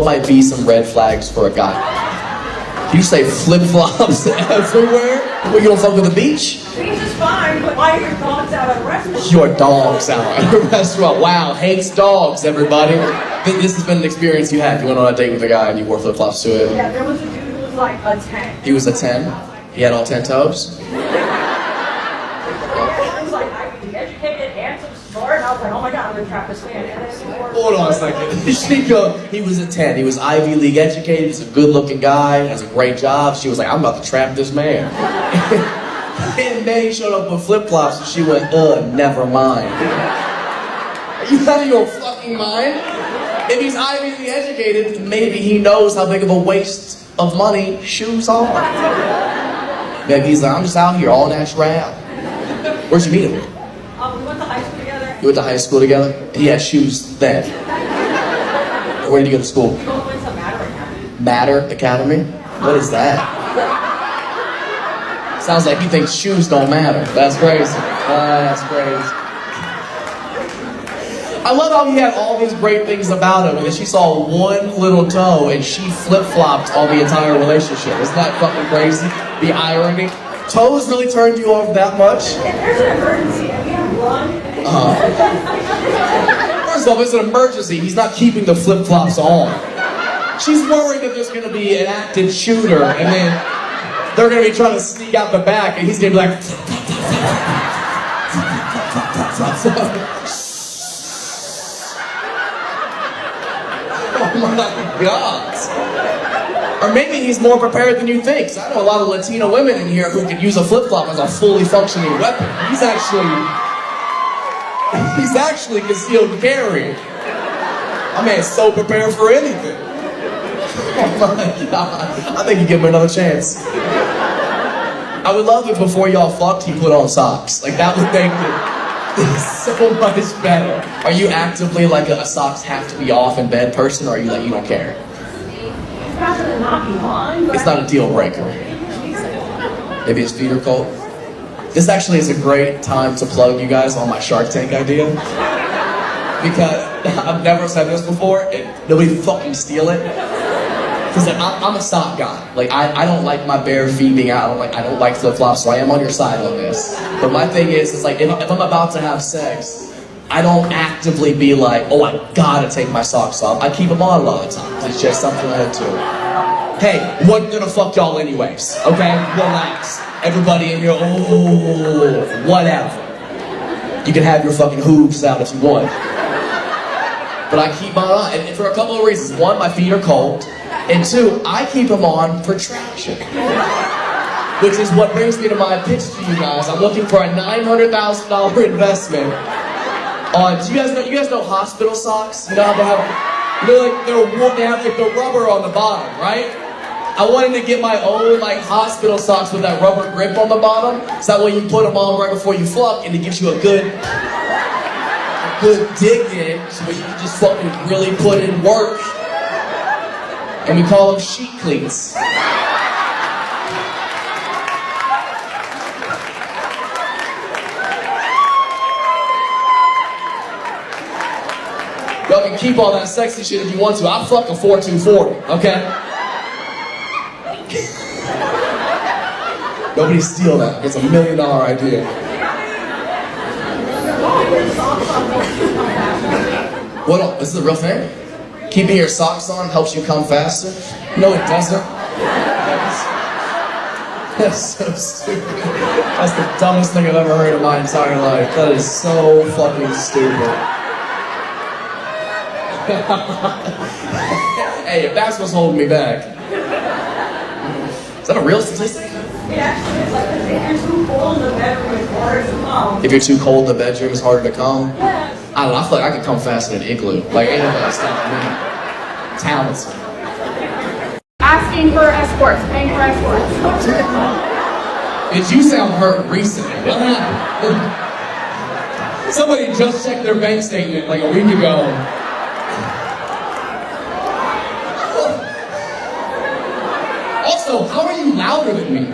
might be some red flags for a guy? You say flip-flops everywhere? Well, you don't fuck with the beach? Beach is fine, but why are your dogs out at a restaurant? Your dog's out at a restaurant. Wow, hates dogs, everybody. This has been an experience you had. You went on a date with a guy and you wore flip-flops to it. Yeah, there was a dude who was like a 10. He was a 10? He had all 10 toes? He was like Ivy League educated, handsome, smart. I was like, oh my god, I'm gonna trap this man. And then he wore... Hold on a second. She goes, he was a 10. He was Ivy League educated. He's a good-looking guy. Has a great job. She was like, I'm about to trap this man. And then he showed up with flip-flops and she went, never mind. Are you out of your fucking mind? If he's Ivy League educated, maybe he knows how big of a waste of money shoes are. Maybe he's like, I'm just out here, all natural. Where'd you meet him? We went to high school together. You went to high school together? He had shoes then. Where did you go to school? We both went to Matter Academy. Matter Academy? What is that? Sounds like he thinks shoes don't matter. That's crazy. That's crazy. I love how he had all these great things about him, and then she saw one little toe, and she flip-flopped on the entire relationship. Isn't that fucking crazy? The irony. Toes really turned you off that much? If there's an emergency and we have run... First of all, if it's an emergency, he's not keeping the flip-flops on. She's worried that there's going to be an active shooter, and then they're going to be trying to sneak out the back, and he's going to be like... Oh my God. Or maybe he's more prepared than you think. I know a lot of Latino women in here who could use a flip-flop as a fully functioning weapon. He's actually concealed carry. My man's so prepared for anything. Oh my God. I think you give him another chance. I would love if before y'all fucked, he put on socks. Like that would make it so much better. Are you actively like a socks have to be off in bed person, or are you like, you don't care? It's not gonna not be on, but... It's not a deal breaker. Maybe his feet are cold. This actually is a great time to plug you guys on my Shark Tank idea. Because I've never said this before, and nobody fucking steal it. Because like, I'm a sock guy. Like I don't like my bare feet being out. I don't like flip-flops, so I am on your side on this. But my thing is, it's like if I'm about to have sex, I don't actively be like, oh, I gotta take my socks off. I keep them on a lot of times. It's just something I do. Hey, wasn't gonna fuck y'all anyways, okay? Relax. Everybody in here, oh, whatever. You can have your fucking hooves out if you want. But I keep mine on, and for a couple of reasons. One, my feet are cold. And two, I keep them on for traction. Which is what brings me to my pitch to you guys. I'm looking for a $900,000 investment on, do you guys know hospital socks? You know how they have, they have like the rubber on the bottom, right? I wanted to get my own like hospital socks with that rubber grip on the bottom. So that way you put them on right before you fuck, and it gives you a good dig in, so you can just fucking really put in work. And we call them sheet cleats. Y'all can keep all that sexy shit if you want to. I'll fuck a 4240, okay? Nobody steal that. It's $1 million idea. What else? This is a real thing? Keeping your socks on helps you come faster? No, it doesn't. That's so stupid. That's the dumbest thing I've ever heard in my entire life. That is so fucking stupid. Hey, if that's what's holding me back. Is that a real statistic? Yeah, it's like if you're too cold in the bedroom, it's harder to come. If you're too cold in the bedroom, it's harder to come? Yes. I don't know, I feel like I could come faster than an igloo. Like, ain't nobody stopping me. Talented. Asking for escorts, paying for escorts. Did you sound hurt recently? What happened? Somebody just checked their bank statement like a week ago. Also, how are you louder than me?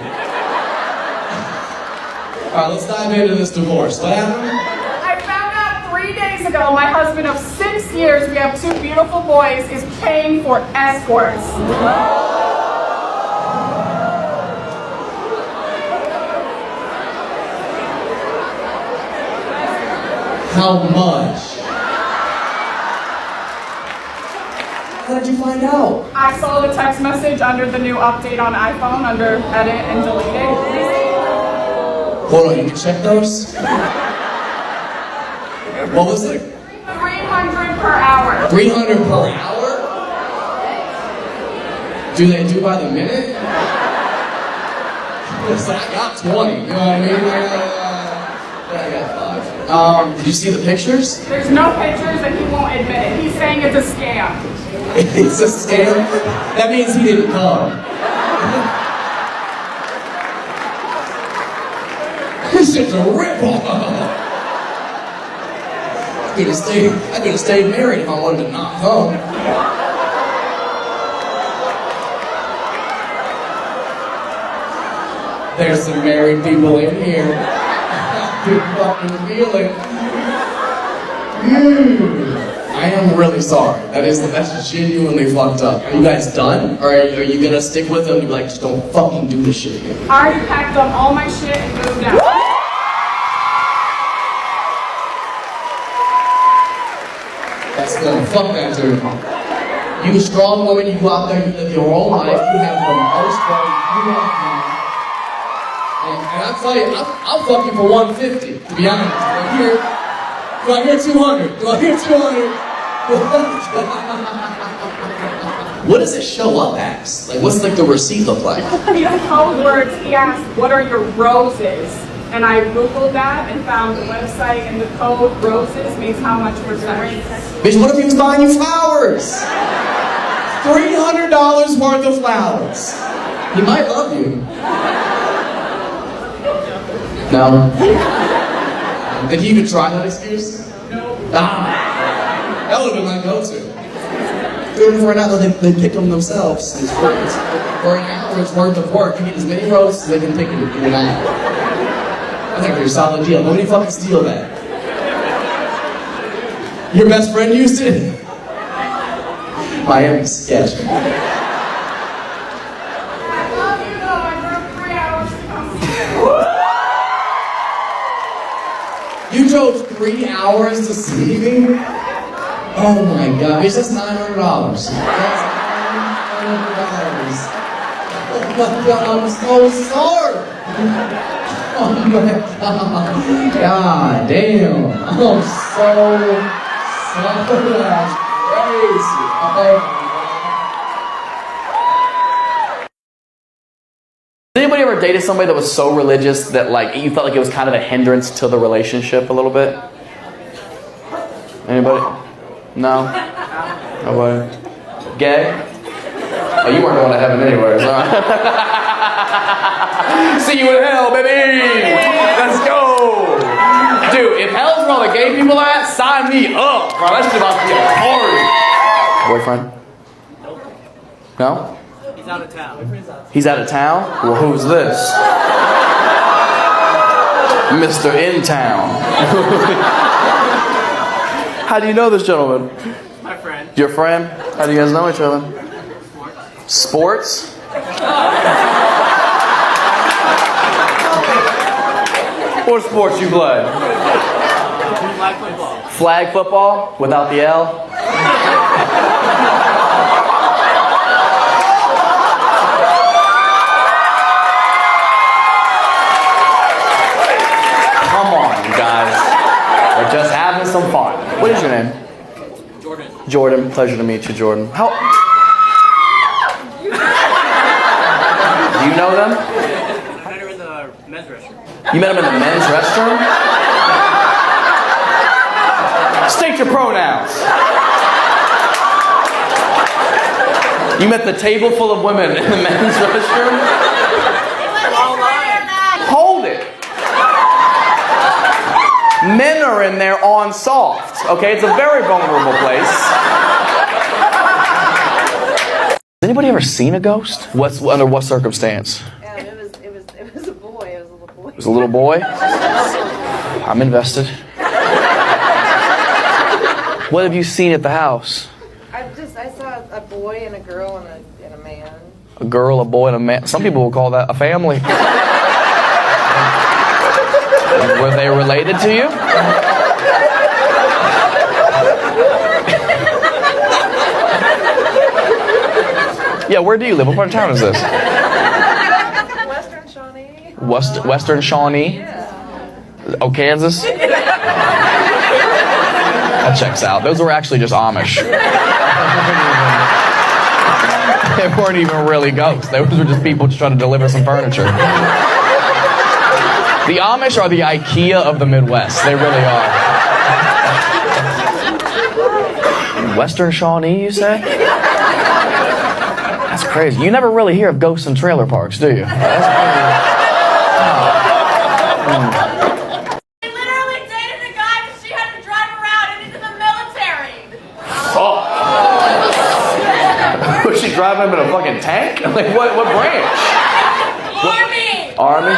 Alright, let's dive into this divorce. What happened? I found out 3 days ago, my husband of 6 years, we have 2 beautiful boys, is paying for escorts. How much? How did you find out? I saw the text message under the new update on iPhone, under edit and delete it. Hold on, you can check those? What was it? 300 per hour. 300 per hour? Do they do by the minute? It's like, I got 20, you know what I mean? I got 5. Did you see the pictures? There's no pictures and he won't admit it. He's saying it's a scam. It's a scam? That means he didn't come. This shit's a rip-off. I could have stayed married if I wanted to not come. There's some married people in here. Good fucking feeling. I am really sorry. That's genuinely fucked up. Are you guys done? Or are you gonna stick with them and be like, just don't fucking do this shit again? I already packed up all my shit and moved out. That's good. Fuck that dude. You a strong woman, you go out there, you live your own life, you have the most fun you want now. And I'll tell you, I'll fuck you for 150, to be honest. Do I hear 200? Do I hear 200? What does it show up as? Like, what's like the receipt look like? These code words, he asked, what are your roses? And I Googled that and found the website, and the code roses means how much percentage. Bitch, what if he was buying you flowers? $300 worth of flowers. He might love you. No? Did he even try that excuse? No. That would have been my go-to. Do it for an hour, they pick them themselves. For an hour, it's worth of work. You get as many roses as they can pick in an hour. I think they're a solid deal. Nobody fucking steal that. Your best friend used it? Miami sketch. I love you though, I drove 3 hours to come see you. You drove 3 hours to see me? Oh my god, bitch, that's $900. That's $900. Oh my god, I'm so sorry. Oh my god. God damn. I'm so that's crazy. Oh my god. Has anybody ever dated somebody that was so religious that like you felt like it was kind of a hindrance to the relationship a little bit? Anybody? No? Nobody? Gay? Oh, you weren't going to heaven anyways, huh? See you in hell, baby! Let's go! Dude, if hell's where all the gay people are at, sign me up, bro. That's about to be a party. Boyfriend? No? He's out of town. He's out of town? Well, who's this? Mr. In Town. How do you know this gentleman? My friend. Your friend? How do you guys know each other? Sports? What sports you play? Flag football. Flag football? Without the L? Come on, you guys. We're just having some fun. What is your name? Jordan. Jordan. Pleasure to meet you, Jordan. How? Do you know them? I met her in the men's restroom. You met him in the men's restroom? State your pronouns. You met the table full of women in the men's restroom? Hold it. Men are in there on soft. Okay, it's a very vulnerable place. Has anybody ever seen a ghost? Under what circumstance? It was a boy. It was a little boy. It was a little boy? I'm invested. What have you seen at the house? I saw a boy and a girl and a man. A girl, a boy, and a man. Some people will call that a family. Were they related to you? Yeah, where do you live? What part of town is this? Western Shawnee. Western Shawnee? Yeah. Oh, Kansas? That checks out. Those were actually just Amish. They weren't even really ghosts. Those were just people just trying to deliver some furniture. The Amish are the IKEA of the Midwest. They really are. Western Shawnee, you say? That's crazy. You never really hear of ghosts in trailer parks, do you? That's She literally dated a guy that she had to drive around and into the military. Was she driving him in a fucking tank? Like what branch? Army. Army?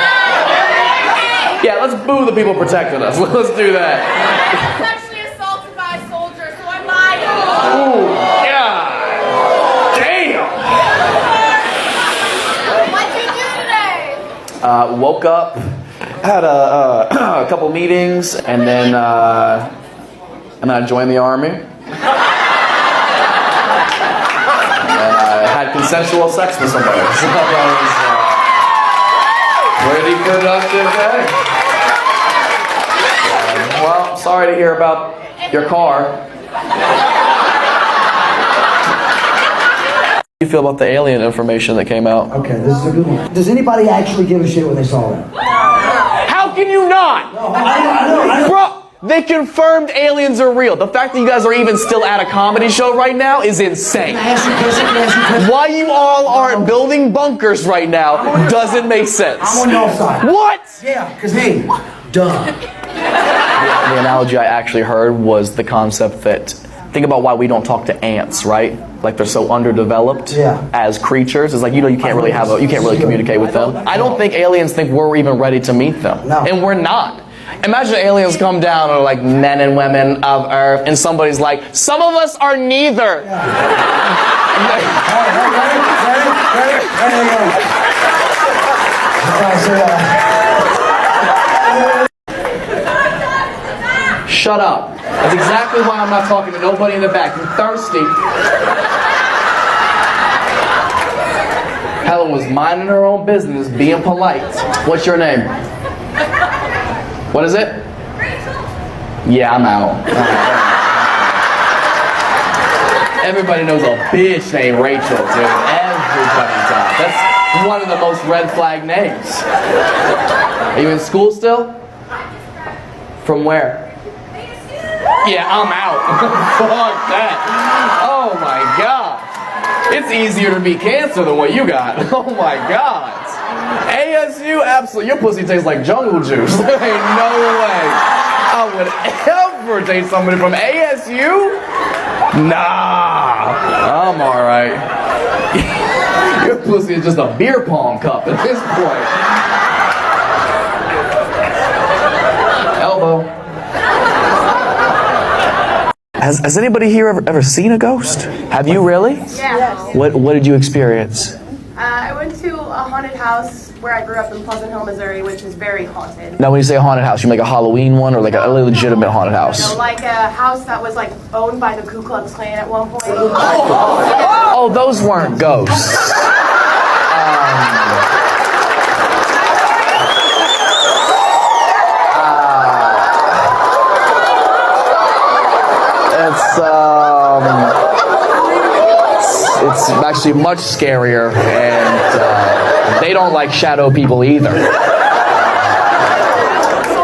Yeah, let's boo the people protecting us. Let's do that. I was actually assaulted by a soldier, so I lied. Ooh, God. Damn. What'd you do today? Woke up, had a couple meetings, and then I joined the Army. And I had consensual sex with somebody. So that was pretty productive day. Well, sorry to hear about your car. How do you feel about the alien information that came out? Okay, this is a good one. Does anybody actually give a shit when they saw that? How can you not? No, I know. Bro, they confirmed aliens are real. The fact that you guys are even still at a comedy show right now is insane. Can I ask you a question? Why you all aren't building bunkers right now doesn't make sense. I'm on your side. What? Yeah, because hey, duh. The analogy I actually heard was the concept that, think about why we don't talk to ants, right? Like they're so underdeveloped as creatures. It's like, you can't really communicate with them. I don't think aliens think we're even ready to meet them. No. And we're not. Imagine aliens come down and are like men and women of Earth, and somebody's like, some of us are neither. Ready? Shut up. That's exactly why I'm not talking to nobody in the back. You're thirsty. Helen was minding her own business, being polite. What's your name? What is it? Rachel. Yeah, I'm out. Everybody knows a bitch named Rachel, dude. Everybody does. That's one of the most red flag names. Are you in school still? From where? Yeah, I'm out. Fuck that. Oh my god. It's easier to beat cancer than what you got. Oh my god. ASU, absolutely. Your pussy tastes like jungle juice. There ain't no way I would ever date somebody from ASU. Nah, I'm alright. Your pussy is just a beer pong cup at this point. Elbow. Has anybody here ever seen a ghost? Have you really? Yeah. What did you experience? I went to a haunted house where I grew up in Pleasant Hill, Missouri, which is very haunted. Now, when you say a haunted house, you mean like a Halloween one or like a legitimate haunted house? So like a house that was like owned by the Ku Klux Klan at one point. Oh, those weren't ghosts. It's actually much scarier, and they don't like shadow people either. So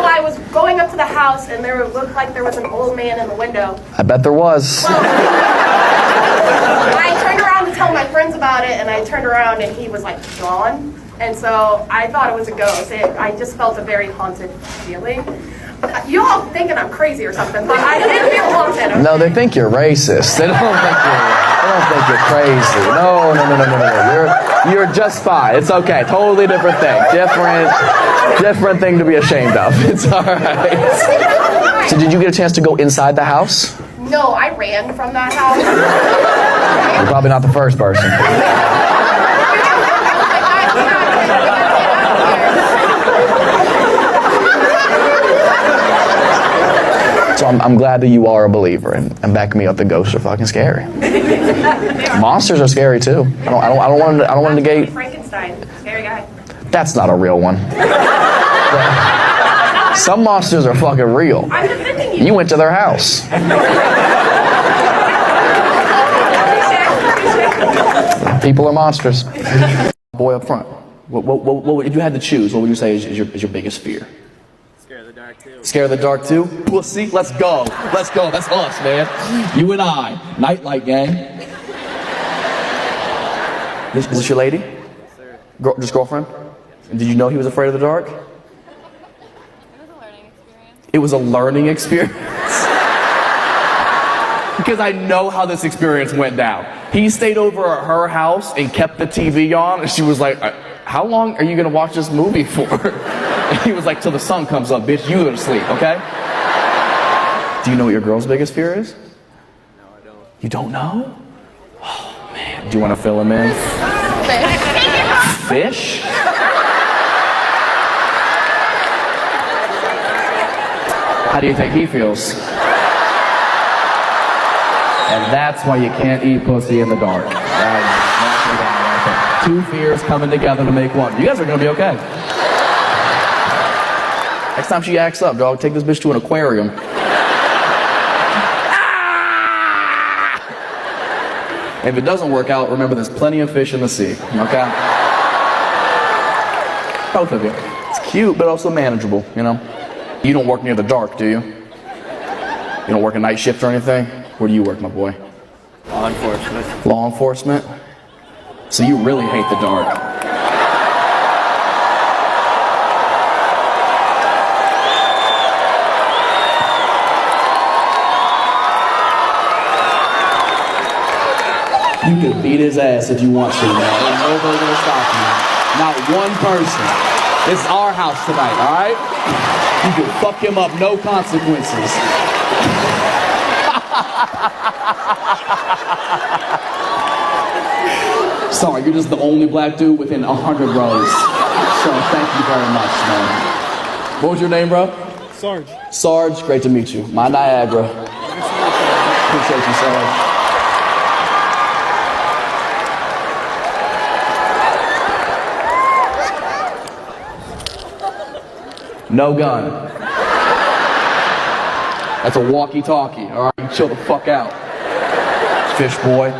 I was going up to the house, and there looked like there was an old man in the window. I bet there was. I turned around to tell my friends about it, and I turned around, and he was like gone. And so I thought it was a ghost. I just felt a very haunted feeling. You all thinking I'm crazy or something, but I did feel haunted. Okay? No, they think you're racist. They don't think you're crazy. No. You're just fine. It's okay. Totally different thing. Different thing to be ashamed of. It's all right. So did you get a chance to go inside the house? No, I ran from that house. You're probably not the first person. So I'm glad that you are a believer and back me up that ghosts are fucking scary. Monsters are scary too. I don't want to negate. Frankenstein, scary guy. That's not a real one. Some monsters are fucking real. I'm defending you. You went to their house. People are monsters. Boy up front. What if you had to choose? What would you say is your biggest fear? Scared of the dark too. Scared of the dark too? Pussy, let's go. Let's go. That's us, man. You and I. Nightlight gang. Is this your lady? Yes, sir. Just girlfriend? Did you know he was afraid of the dark? It was a learning experience. Because I know how this experience went down. He stayed over at her house and kept the TV on, and she was like, how long are you gonna watch this movie for? And he was like, till the sun comes up, bitch, you go to sleep, okay? Do you know what your girl's biggest fear is? No, I don't. You don't know? Oh, man. Do you want to fill him in? Fish? How do you think he feels? And that's why you can't eat pussy in the dark. Two fears coming together to make one. You guys are gonna be okay. Next time she acts up, dog, take this bitch to an aquarium. If it doesn't work out, remember there's plenty of fish in the sea, okay? Both of you. It's cute, but also manageable, you know? You don't work near the dark, do you? You don't work a night shift or anything? Where do you work, my boy? Law enforcement. Law enforcement? So you really hate the dark. You can beat his ass if you want to, man. There's nobody gonna stop you. Not one person. This is our house tonight, all right? You can fuck him up, no consequences. Sorry, you're just the only black dude within 100 rows. So thank you very much, man. What was your name, bro? Sarge. Sarge, great to meet you. My Niagara. Appreciate you, Sarge. No gun. That's a walkie-talkie, all right? You chill the fuck out. Fish boy.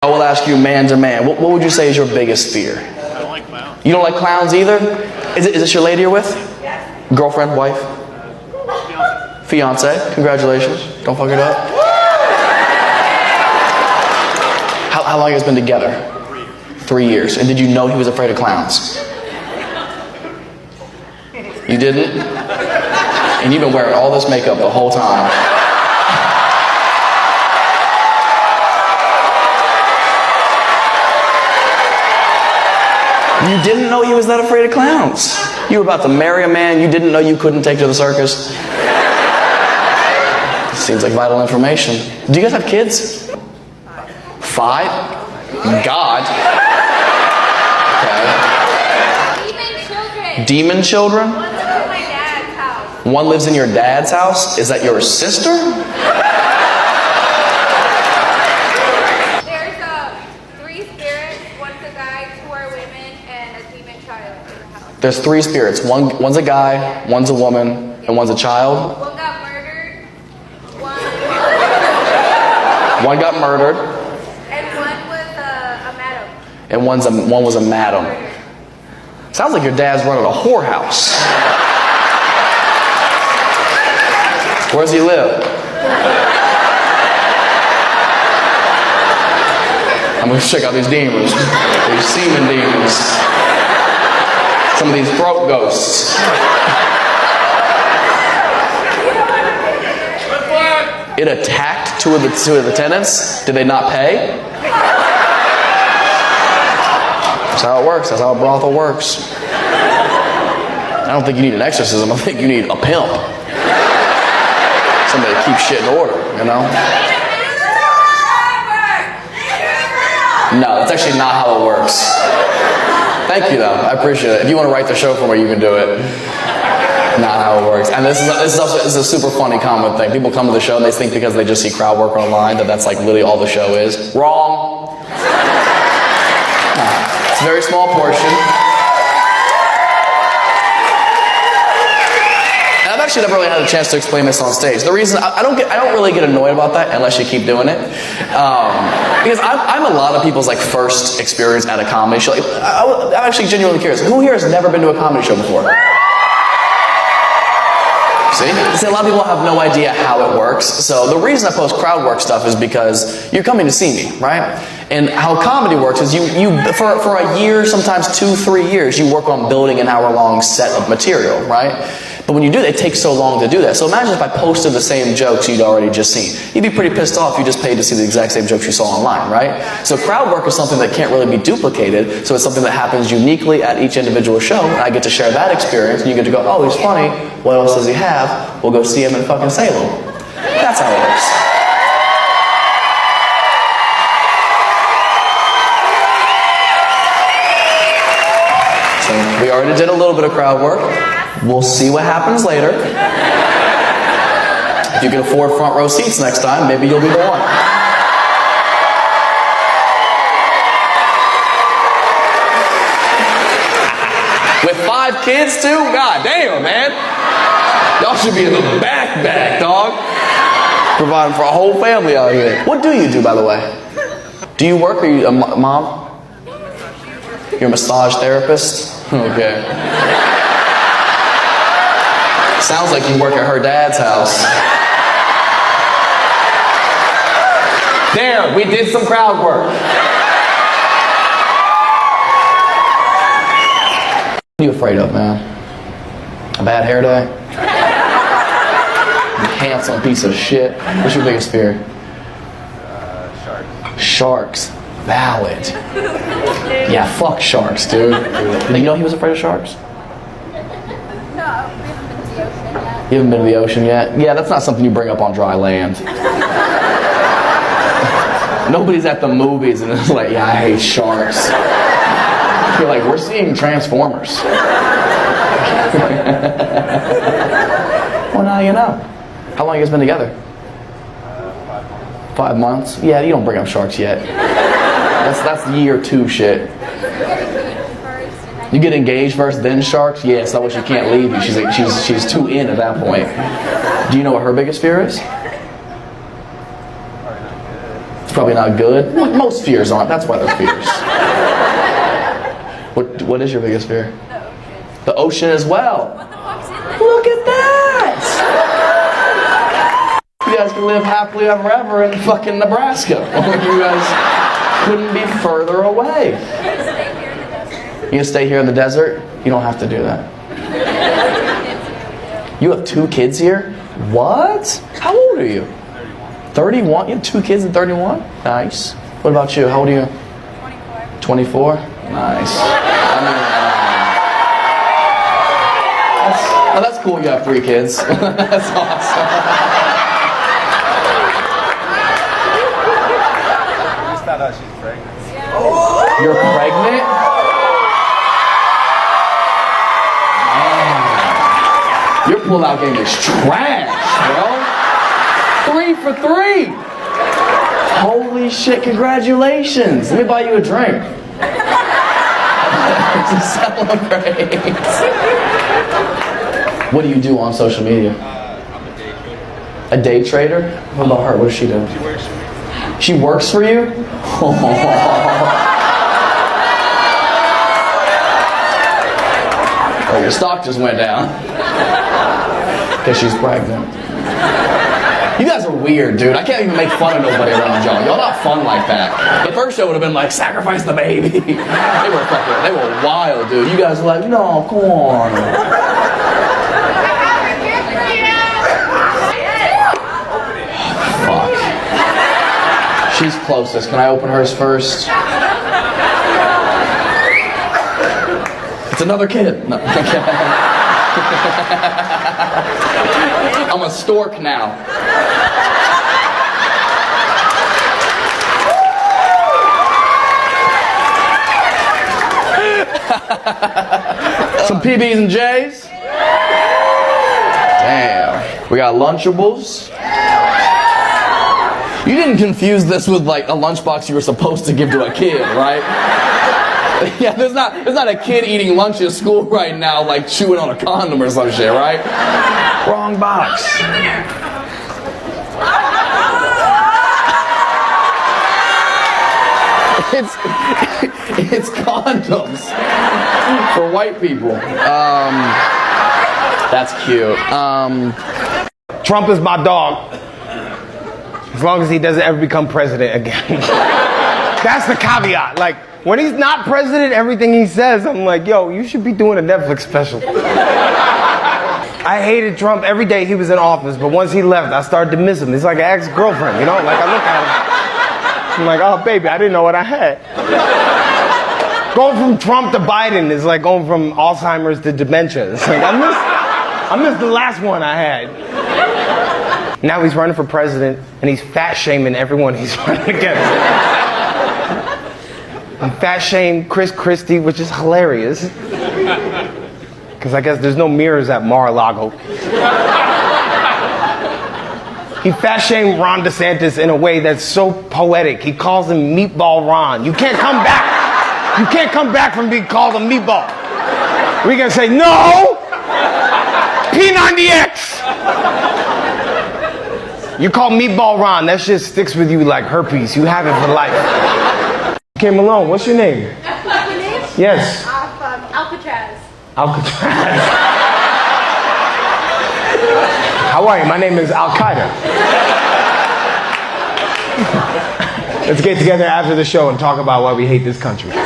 I will ask you man to man, what would you say is your biggest fear? I don't like clowns. You don't like clowns either? Is this your lady you're with? Yes. Girlfriend, wife? Fiance. Congratulations. Don't fuck it up. How long has been together? 3 years. And did you know he was afraid of clowns? You didn't? And you've been wearing all this makeup the whole time. You didn't know he was that afraid of clowns. You were about to marry a man you didn't know you couldn't take to the circus. Seems like vital information. Do you guys have kids? 5? God. Okay. Demon children? One lives in your dad's house? Is that your sister? There's 3 spirits. One's a guy, 2 are women, and a demon child in the house. There's 3 spirits. One's a guy, one's a woman, and one's a child. One got murdered. One got murdered, And one was a madam. and one was a madam. Sounds like your dad's running a whorehouse. Where does he live? I'm gonna check out these demons. These semen demons. Some of these throat ghosts. It attacked two of the tenants. Did they not pay? That's how it works. That's how a brothel works. I don't think you need an exorcism. I think you need a pimp. Somebody keep shit in order, you know? No, that's actually not how it works. Thank you though, I appreciate it. If you want to write the show for me, you can do it. Not how it works. And this is a super funny common thing. People come to the show and they think because they just see crowd work online that that's like really all the show is. Wrong. No, it's a very small portion. And I've actually never really had a chance to explain this on stage. The reason I don't really get annoyed about that unless you keep doing it, because I'm a lot of people's like first experience at a comedy show. I'm actually genuinely curious. Who here has never been to a comedy show before? See, a lot of people have no idea how it works. So the reason I post crowd work stuff is because you're coming to see me, right? And how comedy works is you for a year, sometimes 2-3 years, you work on building an hour-long set of material, right? But when you do that, it takes so long to do that. So imagine if I posted the same jokes you'd already just seen. You'd be pretty pissed off if you just paid to see the exact same jokes you saw online, right? So crowd work is something that can't really be duplicated, so it's something that happens uniquely at each individual show, and I get to share that experience, and you get to go, oh, he's funny, what else does he have? We'll go see him in fucking Salem. That's how it works. So we already did a little bit of crowd work. We'll see what happens later. If you can afford front row seats next time, maybe you'll be the one. With 5 kids too? God damn, man. Y'all should be in the back, dog. Providing for a whole family out here. What do you do, by the way? Do you work or are you a mom? You're a massage therapist? Okay. Sounds like you work at her dad's house. There, we did some crowd work. What are you afraid of, man? A bad hair day? You handsome piece of shit. What's your biggest fear? Sharks. Sharks. Valid. Yeah, fuck sharks, dude. You know he was afraid of sharks? You haven't been to the ocean yet? Yeah, that's not something you bring up on dry land. Nobody's at the movies and it's like, yeah, I hate sharks. You're like, we're seeing Transformers. Well, now you know. How long have you guys been together? 5 months. Yeah, you don't bring up sharks yet. That's year 2 shit. You get engaged first, then sharks? Yeah, it's not what she can't leave you. She's too in at that point. Do you know what her biggest fear is? It's probably not good. Most fears aren't. That's why they're fears. What is your biggest fear? The ocean as well. Look at that! You guys can live happily ever ever in fucking Nebraska. You guys couldn't be further away. You gonna stay here in the desert? You don't have to do that. You have 2 kids here? What? How old are you? 31? You have 2 kids and 31? Nice. What about you? How old are you? 24. Nice. That's cool you have 3 kids. That's awesome. I just found out she's pregnant. You're pregnant? Your pull-out game is trash, bro. 3 for 3. Holy shit, congratulations. Let me buy you a drink. To celebrate. What do you do on social media? I'm a day trader. A day trader? What about her? What does she do? She works for me. She works for you? Oh, your stock just went down. Because she's pregnant. You guys are weird, dude. I can't even make fun of nobody around y'all. Y'all not fun like that. The first show would have been like, sacrifice the baby. They were wild, dude. You guys were like, no, come on. Fuck. She's closest. Can I open hers first? It's another kid. No. I'm a stork now. Some PBs and J's. Damn. We got Lunchables. You didn't confuse this with like a lunchbox you were supposed to give to a kid, right? Yeah, there's not a kid eating lunch at school right now like chewing on a condom or some shit, right? Wrong box. It's condoms for white people. That's cute. Trump is my dog. As long as he doesn't ever become president again. That's the caveat. Like, when he's not president, everything he says, I'm like, yo, you should be doing a Netflix special. I hated Trump every day he was in office, but once he left, I started to miss him. He's like an ex-girlfriend, you know? Like, I look at him, I'm like, oh, baby, I didn't know what I had. Going from Trump to Biden is like going from Alzheimer's to dementia. It's like, I missed the last one I had. Now he's running for president, and he's fat-shaming everyone he's running against. And fat-shamed Chris Christie, which is hilarious. Because I guess there's no mirrors at Mar-a-Lago. He fat-shamed Ron DeSantis in a way that's so poetic. He calls him Meatball Ron. You can't come back. You can't come back from being called a meatball. We're going to say, no! P90X! You call Meatball Ron, that shit sticks with you like herpes. You have it for life. Okay, Malone, what's your name? My name? Yes. Alcatraz. Alcatraz. How are you? My name is Al-Qaeda. Let's get together after the show and talk about why we hate this country. It's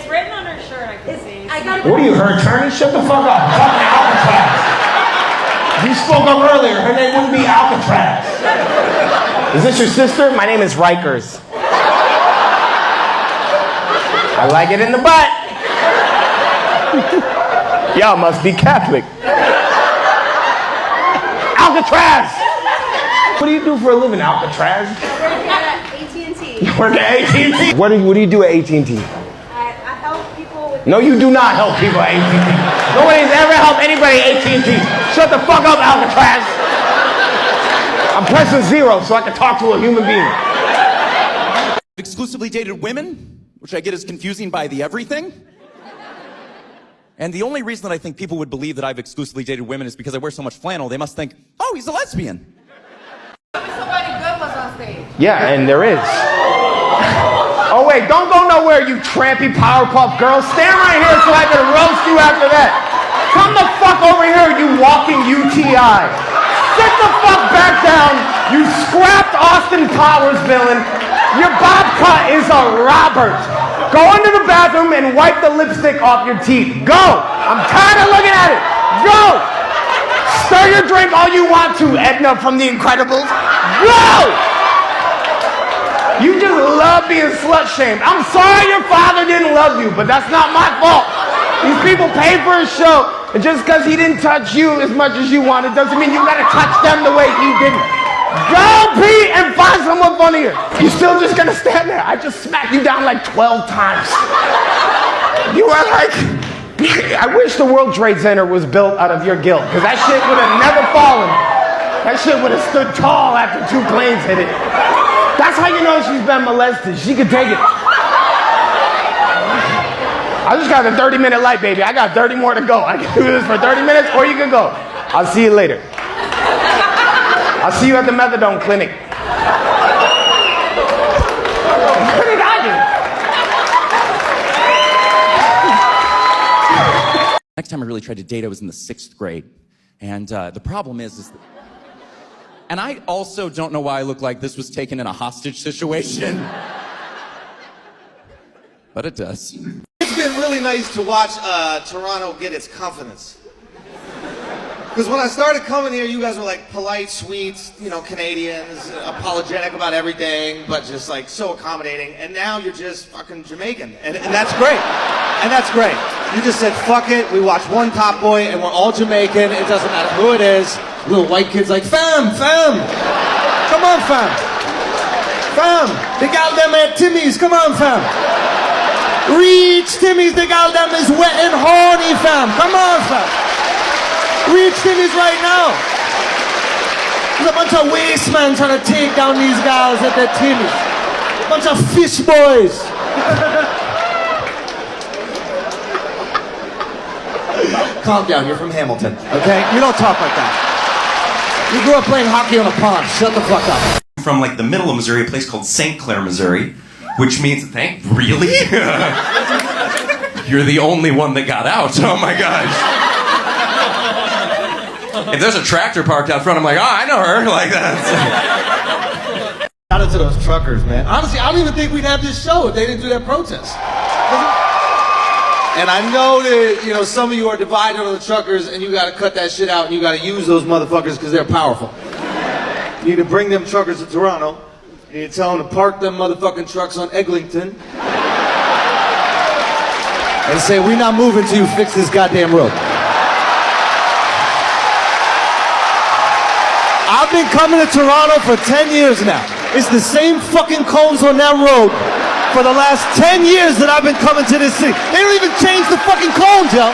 written on her shirt, I can see. What are you, her attorney? Shut the fuck up. I'm talking to Alcatraz. If you spoke up earlier, her name wouldn't be Alcatraz. Is this your sister? My name is Rikers. I like it in the butt. Y'all must be Catholic. Alcatraz! What do you do for a living, Alcatraz? I work at AT&T. You work at AT&T? What do you do at AT&T? I help people with... No, you do not help people at AT&T. Nobody's ever helped anybody at AT&T. Shut the fuck up, Alcatraz. I'm pressing 0 so I can talk to a human being. Exclusively dated women, which I get is confusing by the everything. And the only reason that I think people would believe that I've exclusively dated women is because I wear so much flannel. They must think, oh, he's a lesbian. Somebody good was on stage. Yeah, and there is. Oh wait, don't go nowhere, you trampy Powerpuff Girl. Stand right here so I can roast you after that. Come the fuck over here, you walking UTI. Sit the fuck back down, you scrapped Austin Powers villain. Your bob cut is a Robert. Go into the bathroom and wipe the lipstick off your teeth. Go! I'm tired of looking at it. Go! Stir your drink all you want to, Edna from The Incredibles. Go! You just love being slut-shamed. I'm sorry your father didn't love you, but that's not my fault. These people pay for a show, and just because he didn't touch you as much as you wanted doesn't mean you gotta touch them the way he didn't. Go pee and find someone funnier. You still just gonna stand there? I just smacked you down like 12 times. You are like, I wish the World Trade Center was built out of your guilt, because that shit would have never fallen. That shit would have stood tall after 2 planes hit it. That's how you know she's been molested. She can take it. I just got a 30-minute light, baby. I got 30 more to go. I can do this for 30 minutes, or you can go. I'll see you later. I'll see you at the methadone clinic. What did I do? Next time I really tried to date, I was in the 6th grade. And the problem is that, and I also don't know why I look like this was taken in a hostage situation. But it does. It's been really nice to watch Toronto get its confidence. Because when I started coming here, you guys were like polite, sweet, you know, Canadians, apologetic about everything, but just like so accommodating. And now you're just fucking Jamaican. And that's great. And that's great. You just said, fuck it, we watch one Top Boy and we're all Jamaican. It doesn't matter who it is. Little white kids like, fam. Come on, fam. Fam. The gal them at Timmy's, come on, fam. Reach Timmy's, the gal them is wet and horny, fam. Come on, fam. Reach Timmy's right now. There's a bunch of waste men trying to take down these guys at the Timmy's. A bunch of fish boys. Calm down, you're from Hamilton, okay? You don't talk like that. You grew up playing hockey on a pond. Shut the fuck up. From like the middle of Missouri, a place called St. Clair, Missouri, which means, really? You're the only one that got out. Oh my gosh. If there's a tractor parked out front, I'm like, oh, I know her. Like that. Shout out to those truckers, man. Honestly, I don't even think we'd have this show if they didn't do that protest. And I know that, you know, some of you are divided on the truckers and you gotta cut that shit out and you gotta use those motherfuckers because they're powerful. You need to bring them truckers to Toronto. You need to tell them to park them motherfucking trucks on Eglinton. And say, we're not moving till you fix this goddamn road. I've been coming to Toronto for 10 years now. It's the same fucking cones on that road for the last 10 years that I've been coming to this city. They don't even change the fucking cones, yo.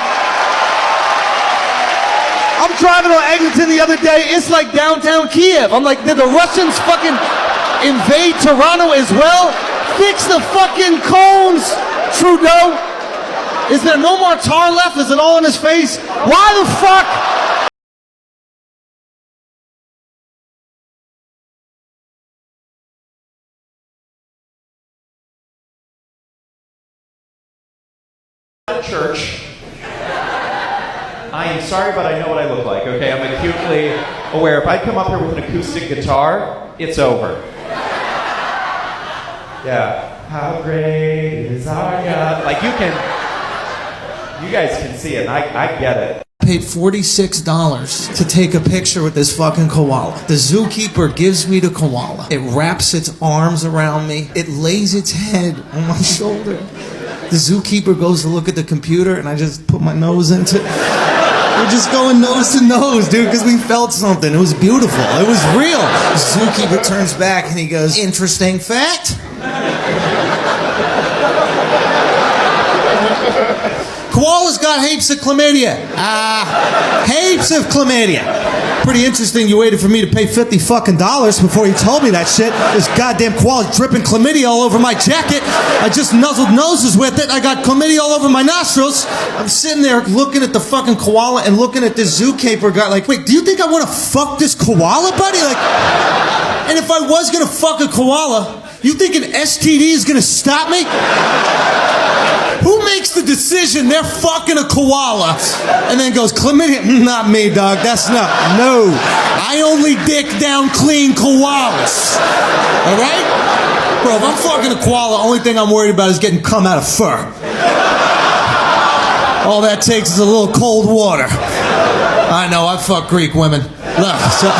I'm driving on Eglinton the other day. It's like downtown Kiev. I'm like, did the Russians fucking invade Toronto as well? Fix the fucking cones, Trudeau. Is there no more tar left? Is it all in his face? Why the fuck? Church. I am sorry, but I know what I look like, okay? I'm acutely aware. If I come up here with an acoustic guitar, it's over. Yeah. How great is our God? Like, you guys can see it, and I get it. I paid $46 to take a picture with this fucking koala. The zookeeper gives me the koala. It wraps its arms around me. It lays its head on my shoulder. The zookeeper goes to look at the computer, and I just put my nose into it. We're just going nose to nose, dude, because we felt something. It was beautiful. It was real. The zookeeper turns back, and he goes, interesting fact. Koalas got heaps of chlamydia. Heaps of chlamydia. Pretty interesting you waited for me to pay $50 fucking before you told me that shit. This goddamn koala dripping chlamydia all over my jacket. I just nuzzled noses with it. I got chlamydia all over my nostrils. I'm sitting there looking at the fucking koala and looking at this zookeeper guy like, wait, do you think I want to fuck this koala, buddy? Like, and if I was going to fuck a koala, you think an STD is going to stop me? Who makes the decision they're fucking a koala and then goes, chlamydia? Not me, dog. That's not. No. I only dick down clean koalas. All right? Bro, if I'm fucking a koala, only thing I'm worried about is getting cum out of fur. All that takes is a little cold water. I know, I fuck Greek women. Look, so...